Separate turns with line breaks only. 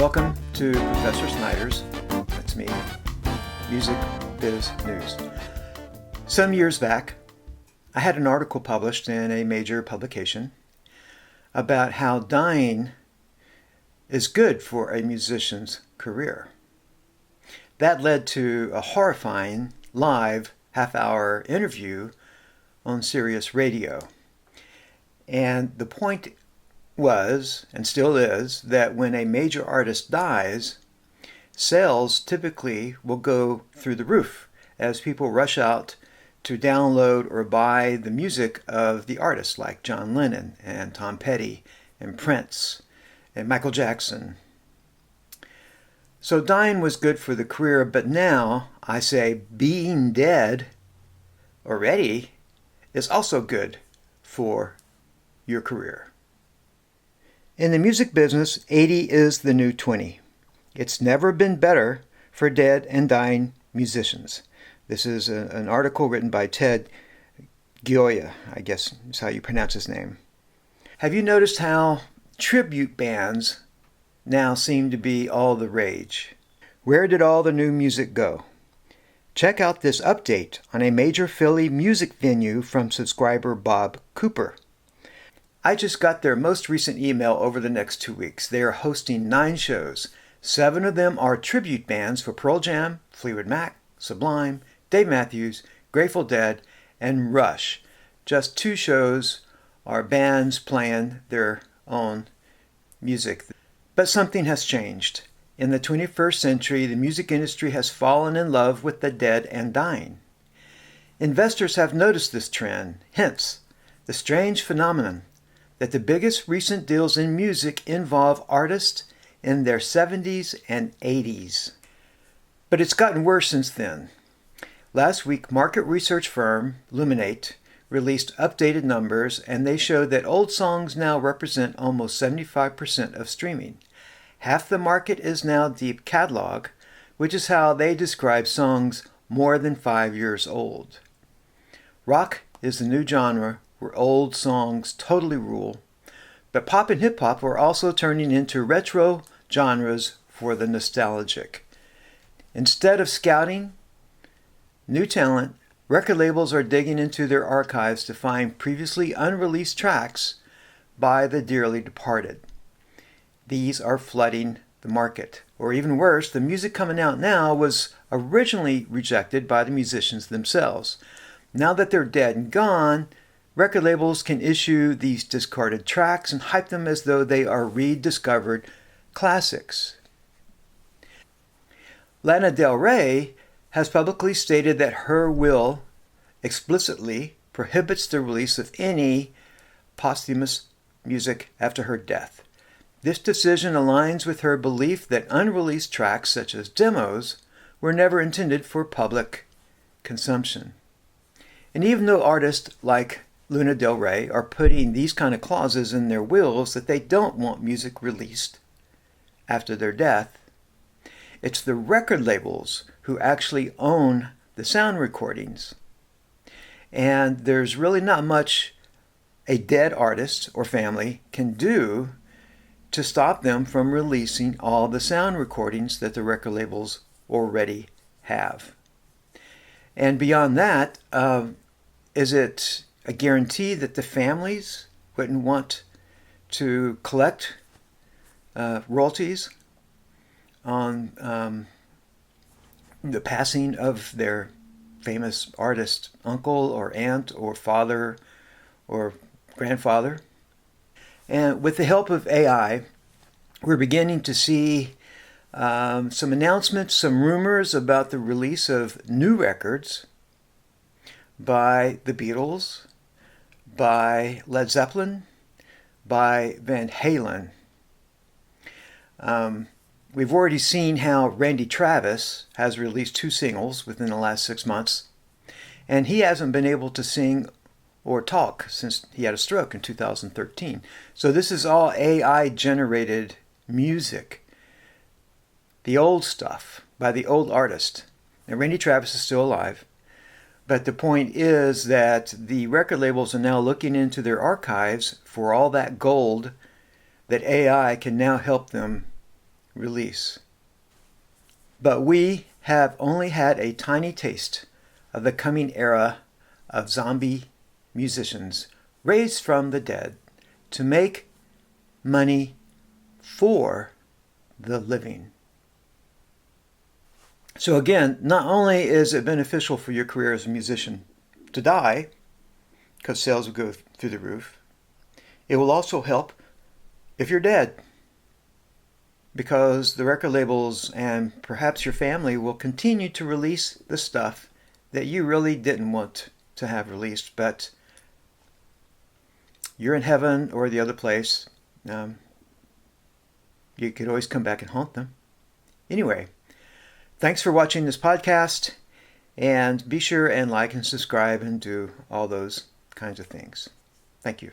Welcome to Professor Snyder's, that's me, Music Biz News. Some years back, I had an article published in a major publication about how dying is good for a musician's career. That led to a horrifying live half-hour interview on Sirius Radio. And the point was, and still is, that when a major artist dies, sales typically will go through the roof as people rush out to download or buy the music of the artists like John Lennon and Tom Petty and Prince and Michael Jackson. So dying was good for the career, but now I say being dead already is also good for your career. In the music business, 80 is the new 20. It's never been better for dead and dying musicians. This is an article written by Ted Gioia, I guess is how you pronounce his name. Have you noticed how tribute bands now seem to be all the rage? Where did all the new music go? Check out this update on a major Philly music venue from subscriber Bob Cooper. I just got their most recent email over the next 2 weeks. They are hosting 9 shows. 7 of them are tribute bands for Pearl Jam, Fleetwood Mac, Sublime, Dave Matthews, Grateful Dead, and Rush. Just 2 shows are bands playing their own music. But something has changed. In the 21st century, the music industry has fallen in love with the dead and dying. Investors have noticed this trend, hence the strange phenomenon that the biggest recent deals in music involve artists in their 70s and 80s. But it's gotten worse since then. Last week, market research firm Luminate released updated numbers, and they showed that old songs now represent almost 75% of streaming. Half the market is now deep catalog, which is how they describe songs more than 5 years old. Rock is the new genre where old songs totally rule, but pop and hip-hop are also turning into retro genres for the nostalgic. Instead of scouting new talent, record labels are digging into their archives to find previously unreleased tracks by the dearly departed. These are flooding the market. Or even worse, the music coming out now was originally rejected by the musicians themselves. Now that they're dead and gone, record labels can issue these discarded tracks and hype them as though they are rediscovered classics. Lana Del Rey has publicly stated that her will explicitly prohibits the release of any posthumous music after her death. This decision aligns with her belief that unreleased tracks such as demos were never intended for public consumption. And even though artists like Lana Del Rey are putting these kind of clauses in their wills that they don't want music released after their death, it's the record labels who actually own the sound recordings. And there's really not much a dead artist or family can do to stop them from releasing all the sound recordings that the record labels already have. And beyond that, is it a guarantee that the families wouldn't want to collect royalties on the passing of their famous artist uncle or aunt or father or grandfather? And with the help of AI, we're beginning to see some announcements, some rumors about the release of new records by the Beatles, by Led Zeppelin, by Van Halen. We've already seen how Randy Travis has released 2 singles within the last 6 months, and he hasn't been able to sing or talk since he had a stroke in 2013. So this is all AI-generated music. The old stuff by the old artist. Now, Randy Travis is still alive, but the point is that the record labels are now looking into their archives for all that gold that AI can now help them release. But we have only had a tiny taste of the coming era of zombie musicians raised from the dead to make money for the living. So again, not only is it beneficial for your career as a musician to die, because sales will go through the roof, it will also help if you're dead, because the record labels and perhaps your family will continue to release the stuff that you really didn't want to have released, but you're in heaven or the other place. You could always come back and haunt them. Anyway, thanks for watching this podcast, and be sure and like and subscribe and do all those kinds of things. Thank you.